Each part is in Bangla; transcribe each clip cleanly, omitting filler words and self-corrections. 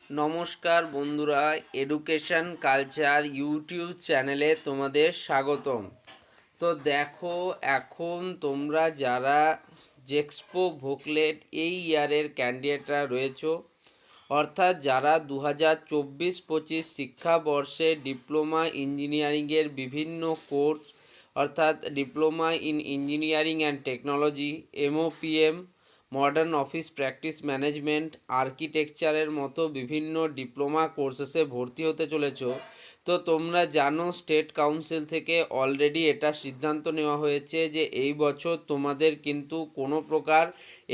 নমস্কার বন্ধুরা, এডুকেশন কালচার ইউটিউব চ্যানেলে তোমাদের স্বাগতম। তো দেখো, এখন তোমরা যারা জেক্সপো ভোকলেট এই ইয়ারের ক্যান্ডিডেটরা রয়েছো, অর্থাৎ যারা 2024-25 শিক্ষাবর্ষে ডিপ্লোমা ইঞ্জিনিয়ারিংয়ের বিভিন্ন কোর্স অর্থাৎ diploma in engineering and technology, এমওপিএম, modern office practice management, আর্কিটেকচারের মতো বিভিন্ন ডিপ্লোমা কোর্সেসে ভর্তি হতে চলেছ। তো তোমরা জানো স্টেট কাউন্সিল থেকে অলরেডি এটা সিদ্ধান্ত নেওয়া হয়েছে যে এই বছর তোমাদের কিন্তু কোনো প্রকার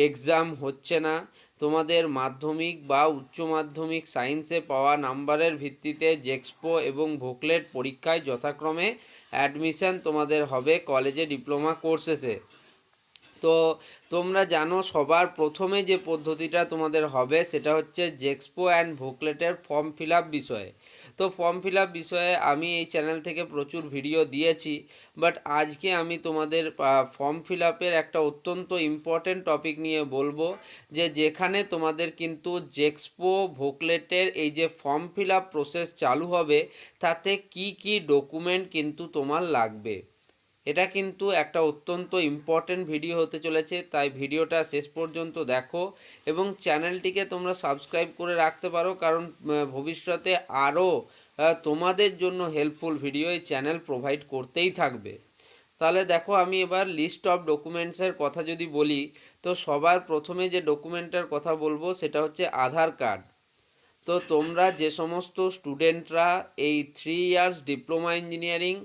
এক্সাম হচ্ছে না। তোমাদের মাধ্যমিক বা উচ্চ মাধ্যমিক সায়েন্সে পাওয়া নাম্বারের ভিত্তিতে জেক্সপো এবং ভোকলেট পরীক্ষায় যথাক্রমে অ্যাডমিশন তোমাদের হবে কলেজে ডিপ্লোমা কোর্সেসে। তো তোমরা জানো সবার প্রথমে যে পদ্ধতিটা তোমাদের হবে সেটা হচ্ছে জেক্সপো অ্যান্ড ভোকলেটের ফর্ম ফিল আপ বিষয়ে। তো ফর্ম ফিল আপ বিষয়ে আমি এই চ্যানেল থেকে প্রচুর ভিডিও দিয়েছি, বাট আজকে আমি তোমাদের ফর্ম ফিল আপের একটা অত্যন্ত ইম্পর্টেন্ট টপিক নিয়ে বলবো, যে যেখানে তোমাদের কিন্তু জেক্সপো ভোকলেটের এই যে ফর্ম ফিল আপ প্রসেস চালু হবে তাতে কি কি ডকুমেন্ট কিন্তু তোমার লাগবে। এটা কিন্তু একটা অত্যন্ত ইম্পর্টেন্ট ভিডিও হতে চলেছে, তাই ভিডিওটা শেষ পর্যন্ত দেখো এবং চ্যানেলটিকে তোমরা সাবস্ক্রাইব করে রাখতে পারো, কারণ ভবিষ্যতে আরও তোমাদের জন্য হেল্পফুল ভিডিও এই চ্যানেল প্রোভাইড করতেই থাকবে। তাহলে দেখো, আমি এবার লিস্ট অফ ডকুমেন্টসের কথা যদি বলি, তো সবার প্রথমে যে ডকুমেন্টের কথা বলবো সেটা হচ্ছে আধার কার্ড। তো তোমরা যে সমস্ত স্টুডেন্টরা এই 3 ইয়ার্স ডিপ্লোমা ইঞ্জিনিয়ারিং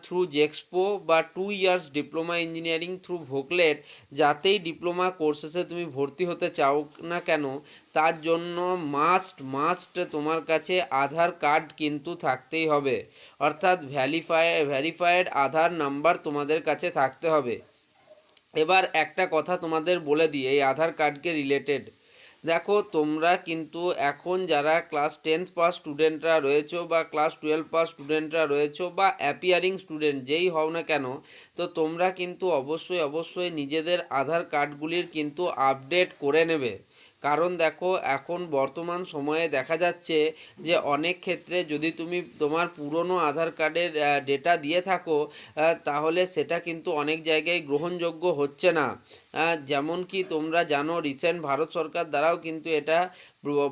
থ্রু জেক্সপো বা 2 years diploma engineering through ভোকলেট, যাতেই diploma কোর্সেসে তুমি ভর্তি হতে চাও না কেন, তার জন্য মাস্ট তোমার কাছে আধার কার্ড কিন্তু থাকতেই হবে, অর্থাৎ ভ্যারিফায়েড আধার নাম্বার তোমাদের কাছে থাকতে হবে। এবার একটা কথা তোমাদের বলে দিই এই আধার কার্ডকে রিলেটেড। দেখো, তোমরা কিন্তু এখন যারা ক্লাস 10 পাস স্টুডেন্টরা রয়েছো বা ক্লাস 12 পাস স্টুডেন্টরা রয়েছো বা অ্যাপিয়ারিং স্টুডেন্ট যেই হও না কেন, তো তোমরা কিন্তু অবশ্যই নিজেদের আধার কার্ডগুলির কিন্তু আপডেট করে নেবে। কারণ দেখো, এখন বর্তমান সময়ে দেখা যাচ্ছে যে অনেক ক্ষেত্রে যদি তুমি তোমার পুরনো আধার কার্ডের ডেটা দিয়ে থাকো, তাহলে সেটা কিন্তু অনেক জায়গায় গ্রহণযোগ্য হচ্ছে না। যেমন কি তোমরা জানো, রিসেন্ট ভারত সরকার দ্বারাও কিন্তু এটা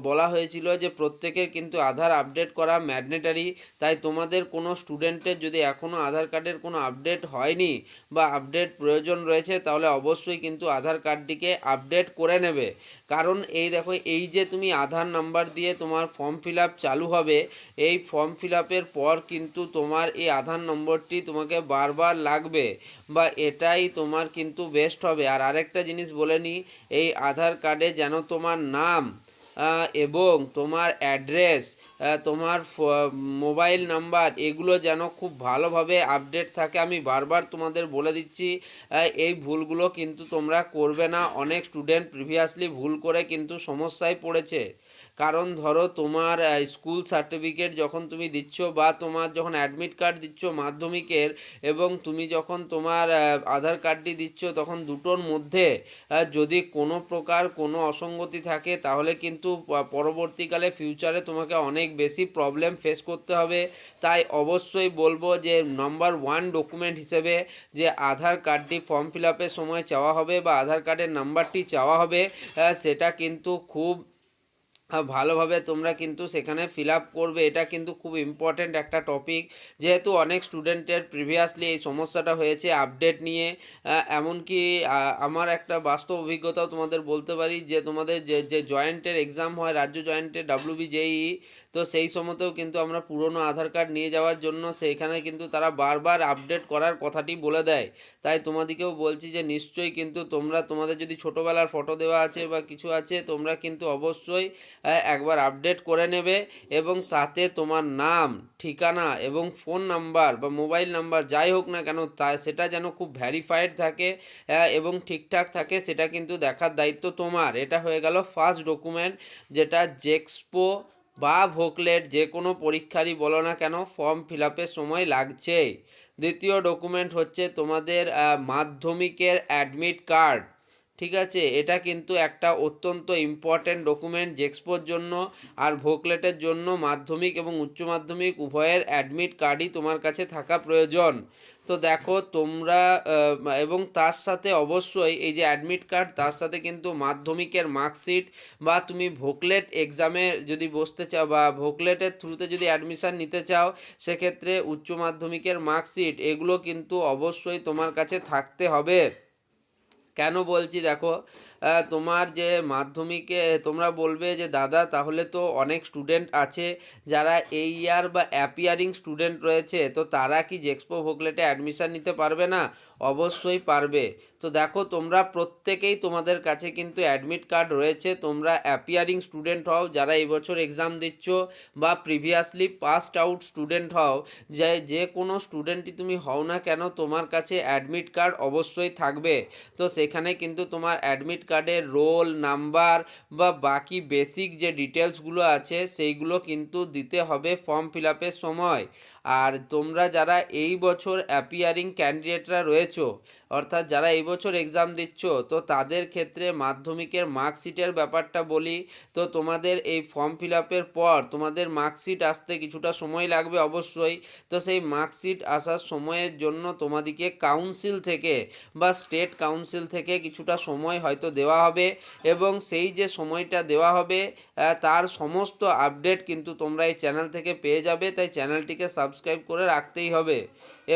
বলা হয়েছিল যে প্রত্যেকের কিন্তু আধার আপডেট করা ম্যান্ডেটারি। তাই তোমাদের কোনো স্টুডেন্টের যদি এখনও আধার কার্ডের কোনো আপডেট হয়নি বা আপডেট প্রয়োজন রয়েছে, তাহলে অবশ্যই কিন্তু আধার কার্ডটিকে আপডেট করে নেবে। কারণ এই দেখো, এই যে তুমি আধার নাম্বার দিয়ে তোমার ফর্ম ফিল আপ চালু হবে, এই ফর্ম ফিল আপের পর কিন্তু তোমার এই আধার নম্বরটি তোমাকে বারবার লাগবে, বা এটাই তোমার কিন্তু বেস্ট হবে। আর আরেকটা জিনিস বলে নিই, এই আধার কার্ডে যেন তোমার নাম এবং তোমার অ্যাড্রেস, তোমার মোবাইল নাম্বার, এগুলো যেন খুব ভালোভাবে আপডেট থাকে। আমি বারবার তোমাদের বলে দিচ্ছি, এই ভুলগুলো কিন্তু তোমরা করবে না। অনেক স্টুডেন্ট প্রিভিয়াসলি ভুল করে কিন্তু সমস্যায় পড়েছে। কারণ ধরো, তোমার স্কুল সার্টিফিকেট যখন তুমি দিচ্ছ বা তোমার যখন অ্যাডমিট কার্ড দিচ্ছ মাধ্যমিকের, এবং তুমি যখন তোমার আধার কার্ডটি দিচ্ছ, তখন দুটোর মধ্যে যদি কোনো প্রকার কোনো অসঙ্গতি থাকে, তাহলে কিন্তু পরবর্তীকালে ফিউচারে তোমাকে অনেক বেশি প্রবলেম ফেস করতে হবে। তাই অবশ্যই বলবো যে নাম্বার 1 ডকুমেন্ট হিসেবে যে আধার কার্ডটি ফর্ম ফিল আপের সময় চাওয়া হবে বা আধার কার্ডের নাম্বারটি চাওয়া হবে, সেটা কিন্তু খুব ভালোভাবে তোমরা কিন্তু সেখানে ফিল আপ করবে। এটা কিন্তু খুব ইম্পর্ট্যান্ট একটা টপিক, যেহেতু অনেক স্টুডেন্টের প্রিভিয়াসলি এই সমস্যাটা হয়েছে আপডেট নিয়ে। এমনকি আমার একটা বাস্তব অভিজ্ঞতাও তোমাদের বলতে পারি, যে তোমাদের যে জয়েন্টের এক্সাম হয়, রাজ্য জয়েন্টের WBJEE, তো সেই সময়তেও কিন্তু আমরা পুরনো আধার কার্ড নিয়ে যাওয়ার জন্য সেইখানে কিন্তু তারা বারবার আপডেট করার কথাটি বলে দেয়। তাই তোমাদেরকেও বলছি যে নিশ্চয়ই কিন্তু তোমরা, তোমাদের যদি ছোটোবেলার ফটো দেওয়া আছে বা কিছু আছে, তোমরা কিন্তু অবশ্যই একবার আপডেট করে নেবে, এবং তাতে তোমার নাম, ঠিকানা এবং ফোন নাম্বার বা মোবাইল নাম্বার যাই হোক না কেন, তা সেটা যেন খুব ভ্যারিফাইড থাকে এবং ঠিকঠাক থাকে, সেটা কিন্তু দেখার দায়িত্ব তোমার। এটা হয়ে গেল ফার্স্ট ডকুমেন্ট, যেটা জেক্সপো বা ভোকলেট যে কোনো পরীক্ষারই বলো না কেন ফর্ম ফিল আপের সময় লাগছে। দ্বিতীয় ডকুমেন্ট হচ্ছে তোমাদের মাধ্যমিকের অ্যাডমিট কার্ড। ঠিক আছে, এটা কিন্তু একটা অত্যন্ত ইম্পর্ট্যান্ট ডকুমেন্ট জেক্সপোর জন্য। আর ভোকলেটের জন্য মাধ্যমিক এবং উচ্চ মাধ্যমিক উভয়ের অ্যাডমিট কার্ডই তোমার কাছে থাকা প্রয়োজন। তো দেখো তোমরা এবং তার সাথে অবশ্যই এই যে অ্যাডমিট কার্ড, তার সাথে কিন্তু মাধ্যমিকের মার্কশিট, বা তুমি ভোকলেট এক্সামে যদি বসতে চাও বা ভোকলেটের থ্রুতে যদি অ্যাডমিশান নিতে চাও, সেক্ষেত্রে উচ্চ মাধ্যমিকের মার্কশিট এগুলো কিন্তু অবশ্যই তোমার কাছে থাকতে হবে। কেন বলছি দেখো, তোমার যে মাধ্যমিকে তোমরা বলবে যে দাদা তাহলে তো অনেক স্টুডেন্ট আছে যারা এই ইয়ার বা অ্যাপিয়ারিং স্টুডেন্ট রয়েছে, তো তারা কি জেক্সপো ভোকলেটে অ্যাডমিশান নিতে পারবে না? অবশ্যই পারবে। তো দেখো তোমরা প্রত্যেকেই, তোমাদের কাছে কিন্তু অ্যাডমিট কার্ড রয়েছে, তোমরা অ্যাপিয়ারিং স্টুডেন্ট হও যারা এই বছর এক্সাম দিচ্ছ, বা প্রিভিয়াসলি পাসড আউট স্টুডেন্ট হও, যে কোনো স্টুডেন্টই তুমি হও না কেন, তোমার কাছে অ্যাডমিট কার্ড অবশ্যই থাকবে। তো সেখানে কিন্তু তোমার অ্যাডমিট কার্ডের রোল নাম্বার বা বাকি বেসিক যে ডিটেলসগুলো আছে সেইগুলো কিন্তু দিতে হবে ফর্ম ফিল আপের সময়। আর তোমরা যারা এই বছর অ্যাপিয়ারিং ক্যান্ডিডেটরা রয়েছো, অর্থাৎ যারা এই বছর এক্সাম দিচ্ছ, তো তাদের ক্ষেত্রে মাধ্যমিকের মার্কশিটের ব্যাপারটা বলি। তো তোমাদের এই ফর্ম ফিল আপের পর তোমাদের মার্কশিট আসতে কিছুটা সময় লাগবে অবশ্যই। তো সেই মার্কশিট আসার সময়ের জন্য তোমাদেরকে কাউন্সিল থেকে বা স্টেট কাউন্সিল থেকে কিছুটা সময় হয়তো দেওয়া হবে, এবং সেই যে সময়টা দেওয়া হবে তার সমস্ত আপডেট কিন্তু তোমরা এই চ্যানেল থেকে পেয়ে যাবে, তাই চ্যানেলটিকে সাবস্ক্রাইব করে রাখতেই হবে।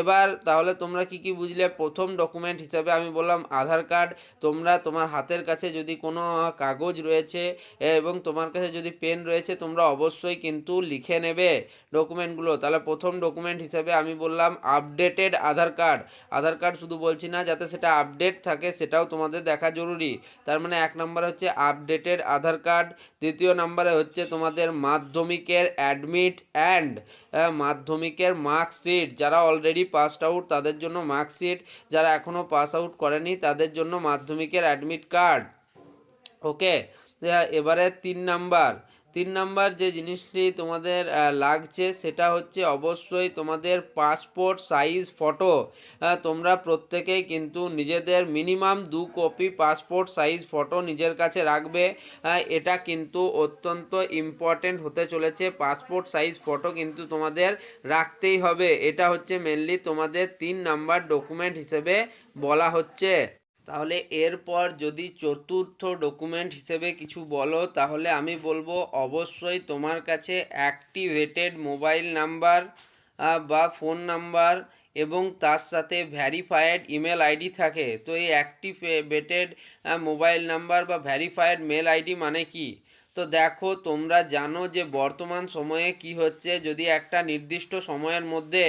এবার তাহলে তোমরা কি কি বুঝলে? প্রথম ডকুমেন্ট হিসাবে আমি বললাম আধার কার্ড। তোমরা তোমার হাতের কাছে যদি কোনো কাগজ রয়েছে এবং তোমার কাছে যদি পেন রয়েছে, তোমরা অবশ্যই কিন্তু লিখে নেবে ডকুমেন্টগুলো। তাহলে প্রথম ডকুমেন্ট হিসাবে আমি বললাম আপডেটেড আধার কার্ড। আধার কার্ড শুধু বলছি না, যাতে সেটা আপডেট থাকে সেটাও তোমাদের দেখা জরুরি। তার মানে 1 নম্বর হচ্ছে আপডেটেড আধার কার্ড। দ্বিতীয় নম্বরে হচ্ছে তোমাদের মাধ্যমিকের অ্যাডমিট অ্যান্ড মাধ্যমিকের মার্কশিট। যারা অলরেডি পাসড আউট তাদের জন্য মার্কশিট, যারা এখনও পাস আউট করেনি তাদের জন্য মাধ্যমিকের অ্যাডমিট কার্ড। ওকে, এবারে 3 নাম্বার যে জিনিসটি তোমাদের লাগছে সেটা হচ্ছে অবশ্যই তোমাদের পাসপোর্ট সাইজ ফটো। তোমরা প্রত্যেকেই কিন্তু নিজেদের minimum 2 copy passport size photo নিজের কাছে রাখবে। এটা কিন্তু অত্যন্ত ইম্পর্টেন্ট হতে চলেছে। পাসপোর্ট সাইজ ফটো কিন্তু তোমাদের রাখতেই হবে। এটা হচ্ছে মেনলি তোমাদের 3 নাম্বার ডকুমেন্ট হিসেবে বলা হচ্ছে। তাহলে এরপর যদি চতুর্থ ডকুমেন্ট হিসেবে কিছু বলো, তাহলে আমি বলবো অবশ্যই তোমার কাছে অ্যাক্টিভেটেড মোবাইল নাম্বার বা ফোন নাম্বার এবং তার সাথে ভ্যারিফায়েড ইমেল আইডি থাকে। তো এই অ্যাক্টিভেটেড মোবাইল নাম্বার বা ভ্যারিফায়েড মেল আইডি মানে কি? তো দেখো তোমরা জানো যে বর্তমান সময়ে কি হচ্ছে, যদি একটা নির্দিষ্ট সময়ের মধ্যে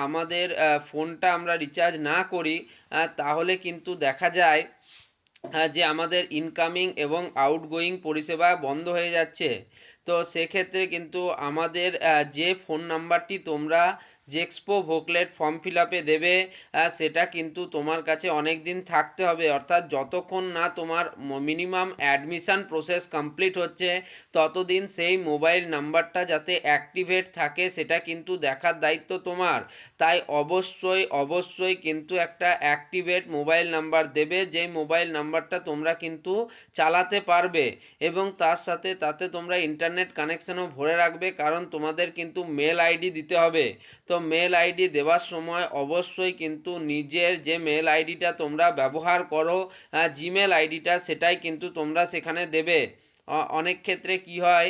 আমাদের ফোনটা আমরা রিচার্জ না করি, তাহলে কিন্তু দেখা যায় যে আমাদের ইনকামিং এবং আউটগোয়িং পরিষেবা বন্ধ হয়ে যাচ্ছে। তো সেক্ষেত্রে কিন্তু আমাদের যে ফোন নাম্বারটি তোমরা জেক্সপো ভোকলেট ফর্ম ফিল আপে দেবে, সেটা কিন্তু তোমার কাছে অনেক দিন থাকতে হবে। অর্থাৎ যতক্ষণ না তোমার মিনিমাম অ্যাডমিশান প্রসেস কমপ্লিট হচ্ছে, ততদিন সেই মোবাইল নাম্বারটা যাতে অ্যাক্টিভেট থাকে সেটা কিন্তু দেখার দায়িত্ব তোমার। তাই অবশ্যই কিন্তু একটা অ্যাক্টিভেট মোবাইল নাম্বার দেবে, যেই মোবাইল নাম্বারটা তোমরা কিন্তু চালাতে পারবে, এবং তার সাথে তাতে তোমরা ইন্টারনেট কানেকশানও ভরে রাখবে, কারণ তোমাদের কিন্তু মেল আইডি দিতে হবে। তো মেল আইডি দেওয়ার সময় অবশ্যই কিন্তু নিজের যে মেল আইডিটা তোমরা ব্যবহার করো, জিমেল আইডিটা, সেটাই কিন্তু তোমরা সেখানে দেবে। অনেক ক্ষেত্রে কি হয়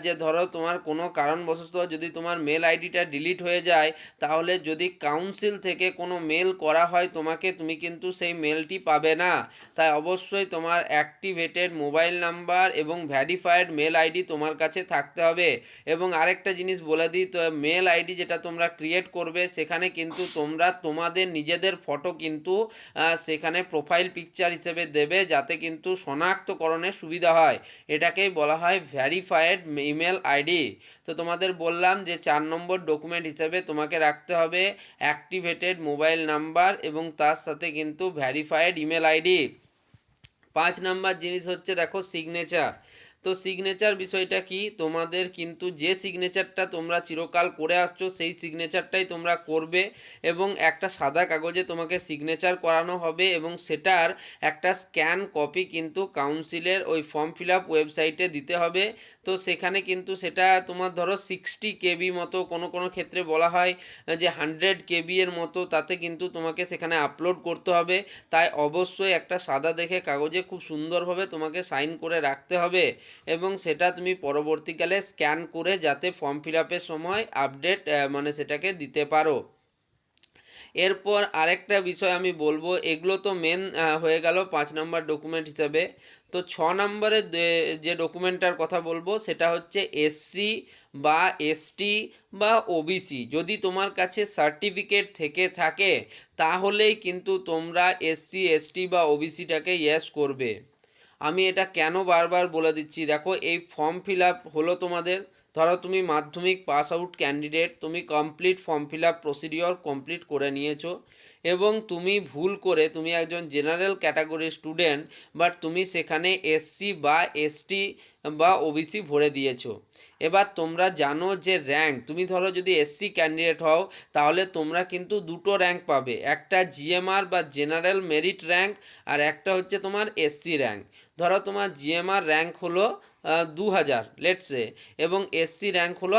যে ধরো তোমার কোনো কারণবশত যদি তোমার মেল আইডিটা ডিলিট হয়ে যায়, তাহলে যদি কাউন্সিল থেকে কোনো মেল করা হয় তোমাকে, তুমি কিন্তু সেই মেলটি পাবে না। তাই অবশ্যই তোমার অ্যাক্টিভেটেড মোবাইল নাম্বার এবং ভ্যারিফায়েড মেল আইডি তোমার কাছে থাকতে হবে। এবং আরেকটা জিনিস বলে দিই, তো মেল আইডি যেটা তোমরা ক্রিয়েট করবে, সেখানে কিন্তু তোমরা তোমাদের নিজেদের ফটো কিন্তু সেখানে প্রোফাইল পিকচার হিসেবে দেবে, যাতে কিন্তু শনাক্তকরণের সুবিধা হয়। এটাকেই বলা হয় ভ্যারিফায়েড ইমেল আইডি। তো তোমাদের বললাম যে 4 নম্বর ডকুমেন্ট হিসেবে তোমাকে রাখতে হবে অ্যাক্টিভেটেড মোবাইল নাম্বার এবং তার সাথে কিন্তু ভ্যারিফায়েড ইমেল আইডি। 5 নাম্বার জিনিস হচ্ছে দেখো সিগনেচার। তো সিগনেচার বিষয়টা কি, তোমাদের কিন্তু যে সিগনেচারটা তোমরা চিরকাল করে আসছো সেই সিগনেচারটাই তোমরা করবে, এবং একটা সাদা কাগজে তোমাকে সিগনেচার করানো হবে এবং সেটার একটা স্ক্যান কপি কিন্তু কাউন্সিলের ওই ফর্ম ফিল আপ ওয়েবসাইটে দিতে হবে। তো সেখানে কিন্তু সেটা তোমার ধরো 60 KB মতো, কোনো কোনো ক্ষেত্রে বলা হয় যে 100 KB এর মতো, তাতে কিন্তু তোমাকে সেখানে আপলোড করতে হবে। তাই অবশ্যই একটা সাদা দেখে কাগজে খুব সুন্দরভাবে তোমাকে সাইন করে রাখতে হবে, এবং সেটা তুমি পরবর্তীকালে স্ক্যান করে যাতে ফর্ম ফিল আপের সময় আপডেট মানে সেটাকে দিতে পারো। এরপর আরেকটা বিষয় আমি বলবো, এগুলো তো মেন হয়ে গেল 5 নম্বর ডকুমেন্ট হিসাবে। তো 6 নম্বরে যে ডকুমেন্টটার কথা বলবো সেটা হচ্ছে এসসি বা এসটি বা ওবিসি। যদি তোমার কাছে সার্টিফিকেট থেকে থাকে তাহলেই কিন্তু তোমরা এসসি এসটি বা ওবিসিটাকে ইয়েস করবে। আমি এটা কেন বারবার বলে দিচ্ছি, দেখো এই ফর্ম ফিল আপ হলো তোমাদের, ধরো তুমি মাধ্যমিক পাস আউট ক্যান্ডিডেট, তুমি complete form fill up procedure complete করে নিয়েছো এবং তুমি ভুল করে তুমি একজন জেনারেল ক্যাটাগরির স্টুডেন্ট, বাট তুমি সেখানে এসসি বা এসটি বা ওবিসি ভরে দিয়েছো। এবার তোমরা জানো যে র্যাঙ্ক, তুমি ধরো যদি এসসি ক্যান্ডিডেট হও তাহলে তোমরা কিন্তু দুটো র্যাঙ্ক পাবে, একটা জিএমআর বা জেনারেল মেরিট র্যাঙ্ক, আর একটা হচ্ছে তোমার এসসি র্যাঙ্ক। ধরো তোমার জিএমআর র্যাঙ্ক হলো 2000 লেটসে, এবং এসসি র্যাঙ্ক হলো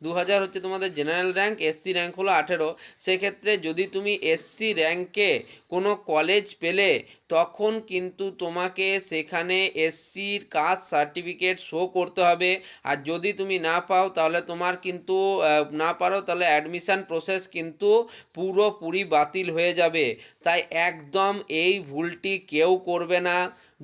2000 হচ্ছে তোমাদের জেনারেল র্যাঙ্ক, এসসি র্যাঙ্ক হলো 18। সেক্ষেত্রে যদি তুমি এসসি র্যাঙ্কে কোনো কলেজ পেলে তখন কিন্তু তোমাকে সেখানে এসসির কাস্ট সার্টিফিকেট শো করতে হবে। আর যদি তুমি না পাও তাহলে তোমার কিন্তু না পারো তাহলে অ্যাডমিশান প্রসেস কিন্তু পুরোপুরি বাতিল হয়ে যাবে। তাই একদম এই ভুলটি কেউ করবে না।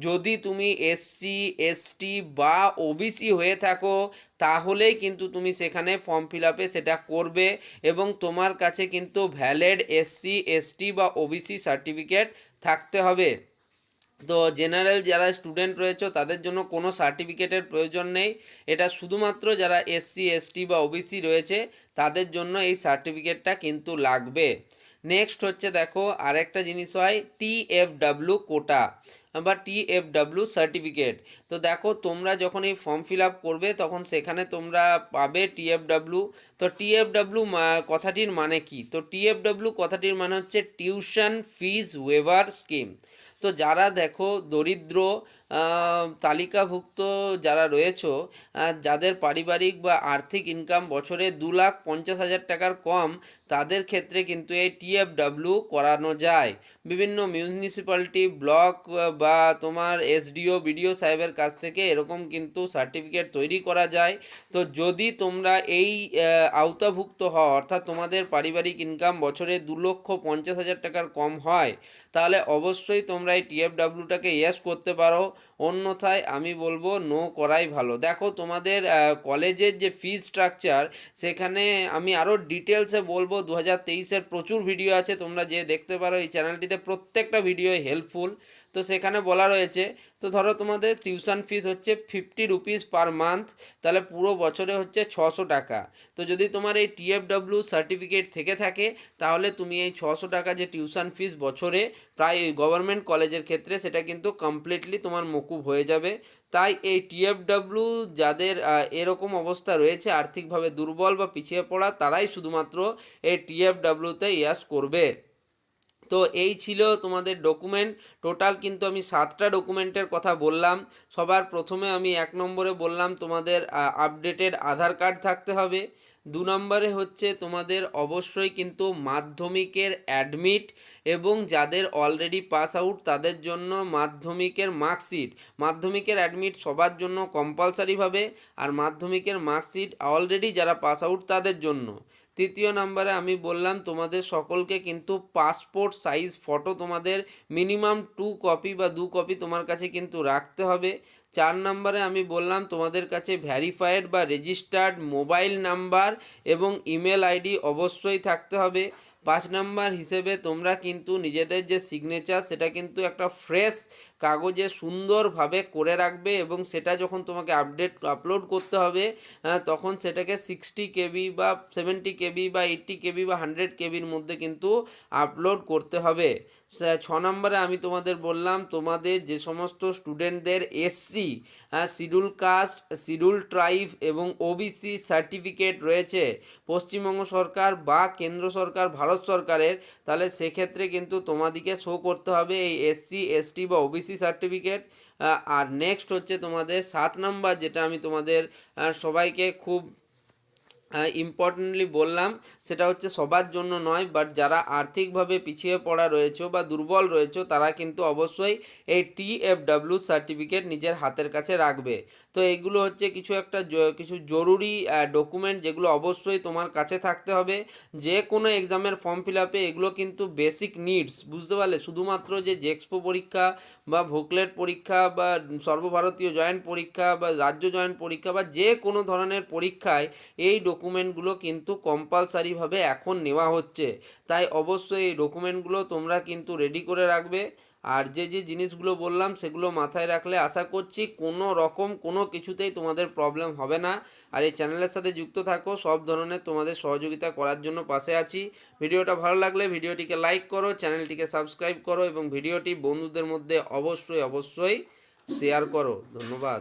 যদি তুমি এসসি এসটি বা ওবিসি হয়ে থাকো তাহলেই কিন্তু তুমি সেখানে ফর্ম ফিল আপে সেটা করবে, এবং তোমার কাছে কিন্তু ভ্যালিড এসসি এসটি বা ওবিসি সার্টিফিকেট থাকতে হবে। তো জেনারেল যারা স্টুডেন্ট রয়েছে তাদের জন্য কোনো সার্টিফিকেটের প্রয়োজন নেই, এটা শুধুমাত্র যারা এসসি এসটি বা ওবিসি রয়েছে তাদের জন্য এই সার্টিফিকেটটা কিন্তু লাগবে। নেক্সট হচ্ছে দেখো আরেকটা জিনিস হয় টিএফডাব্লিউ কোটা বা টিএফডাব্লিউ সার্টিফিকেট। তো দেখো তোমরা যখন এই ফর্ম ফিল আপ করবে তখন সেখানে তোমরা পাবে টিএফডাব্লিউ। তো টিএফডাব্লিউ কথাটির মানে কি? তো টিএফডাব্লিউ কথাটির মানে হচ্ছে টিউশন ফিজ ওয়েভার স্কিম। তো যারা দেখো দরিদ্র তালিকাভুক্ত যারা রয়েছো, যাদের পারিবারিক বা আর্থিক ইনকাম বছরে 2,50,000 টাকার কম, তাদের ক্ষেত্রে কিন্তু এই টিএফডাব্লিউ করানো যায়। বিভিন্ন মিউনিসিপ্যালিটি ব্লক বা তোমার এসডিও বিডিও সাহেবের কাছ থেকে এরকম কিন্তু সার্টিফিকেট তৈরি করা যায়। তো যদি তোমরা এই আওতাভুক্ত হও, অর্থাৎ তোমাদের পারিবারিক ইনকাম বছরে 2,50,000 টাকার কম হয়, তাহলে অবশ্যই তোমরা এই টিএফডাব্লিউটাকে ইয়েস করতে পারো। অন্যথায় আমি বলবো নো করাই ভালো। দেখো তোমাদের কলেজের যে ফি স্ট্রাকচার সেখানে আমি আরও ডিটেলসে বলবো, 2023-এর প্রচুর ভিডিও আছে, তোমরা যে দেখতে পারো এই চ্যানেলটিতে, প্রত্যেকটা ভিডিও হেল্পফুল। তো সেখানে বলা রয়েছে, তো ধরো তোমাদের টিউশন ফিস হচ্ছে 50 রুপিস পার মান্থ, তাহলে পুরো বছরে হচ্ছে 600 টাকা। তো যদি তোমার এই টিএফডাব্লিউ সার্টিফিকেট থেকে থাকে তাহলে তুমি এই 600 টাকা যে টিউশন ফিস বছরে প্রায় গভর্নমেন্ট কলেজের ক্ষেত্রে সেটা কিন্তু কমপ্লিটলি তোমার মকুব হয়ে যাবে। তাই এই টিএফডাব্লিউ যাদের এরকম অবস্থা রয়েছে আর্থিকভাবে দুর্বল বা পিছিয়ে পড়া, তারাই শুধুমাত্র এই টিএফডাব্লিউতে ইয়াস করবে। তো এই ছিল তোমাদের ডকুমেন্ট টোটাল, কিন্তু আমি 7টা ডকুমেন্টের কথা বললাম। সবার প্রথমে আমি 1 নম্বরে বললাম তোমাদের আপডেটেড আধার কার্ড থাকতে হবে। 2 নম্বরে হচ্ছে তোমাদের অবশ্যই কিন্তু মাধ্যমিকের অ্যাডমিট, এবং যাদের অলরেডি পাস আউট তাদের জন্য মাধ্যমিকের মার্কশিট। মাধ্যমিকের অ্যাডমিট সবার জন্য কম্পালসারিভাবে, আর মাধ্যমিকের মার্কশিট অলরেডি যারা পাস আউট তাদের জন্য। 3 নম্বরে আমি বললাম তোমাদের সকলকে কিন্তু পাসপোর্ট সাইজ ফটো তোমাদের মিনিমাম 2 কপি বা 2 কপি তোমার কাছে কিন্তু রাখতে হবে। 4 নম্বরে আমি বললাম তোমাদের কাছে ভ্যারিফাইড বা রেজিস্টার্ড মোবাইল নাম্বার এবং ইমেল আইডি অবশ্যই থাকতে হবে। 5 নম্বর হিসেবে তোমরা কিন্তু নিজেদের যে সিগনেচার সেটা কিন্তু একটা ফ্রেশ কাগজে সুন্দরভাবে করে রাখবে, এবং সেটা যখন তোমাকে আপলোড করতে হবে তখন সেটাকে 60 KB বা 70 KB বা 80 KB বা 100 KBর মধ্যে কিন্তু আপলোড করতে হবে। নম্বরে আমি তোমাদের বললাম তোমাদের যে সমস্ত স্টুডেন্টদের SC, schedule caste, schedule tribe এবং ওবিসি সার্টিফিকেট রয়েছে পশ্চিমবঙ্গ সরকার বা কেন্দ্র সরকার ভারত সরকারের, তাহলে সেক্ষেত্রে কিন্তু তোমাদেরকে শো করতে হবে এই এসসি এসটি বা ওবিসি সার্টিফিকেট। আর নেক্সট হচ্ছে তোমাদের 7 নম্বর, যেটা আমি তোমাদের সবাইকে খুব ইম্পর্টেন্টলি বললাম, সেটা হচ্ছে সবার জন্য নয়, বাট যারা আর্থিকভাবে পিছিয়ে পড়া রয়েছে বা দুর্বল রয়েছে তারা কিন্তু অবশ্যই এই TFW সার্টিফিকেট নিজের হাতের কাছে রাখবে। তো এইগুলো হচ্ছে কিছু জরুরি ডকুমেন্ট যেগুলো অবশ্যই তোমার কাছে থাকতে হবে যে কোনো এক্সামের ফর্ম ফিল আপে। এগুলো কিন্তু বেসিক নিডস, বুঝতে পারলে? শুধুমাত্র যে জেক্সপো পরীক্ষা বা ভোকলেট পরীক্ষা বা সর্বভারতীয় জয়েন্ট পরীক্ষা বা রাজ্য জয়েন্ট পরীক্ষা বা যে কোনো ধরনের পরীক্ষায় এই ডকুমেন্টগুলো কিন্তু কম্পালসারিভাবে এখন নেওয়া হচ্ছে। তাই অবশ্যই এই ডকুমেন্টগুলো তোমরা কিন্তু রেডি করে রাখবে। আর যে জিনিসগুলো বললাম সেগুলো মাথায় রাখলে আশা করছি কোনো কিছুতেই তোমাদের প্রবলেম হবে না। আর এই চ্যানেলের সাথে যুক্ত থাকো, সব ধরনের তোমাদের সহযোগিতা করার জন্য পাশে আছি। ভিডিওটা ভালো লাগলে ভিডিওটিকে লাইক করো, চ্যানেলটিকে সাবস্ক্রাইব করো এবং ভিডিওটি বন্ধুদের মধ্যে অবশ্যই শেয়ার করো। ধন্যবাদ।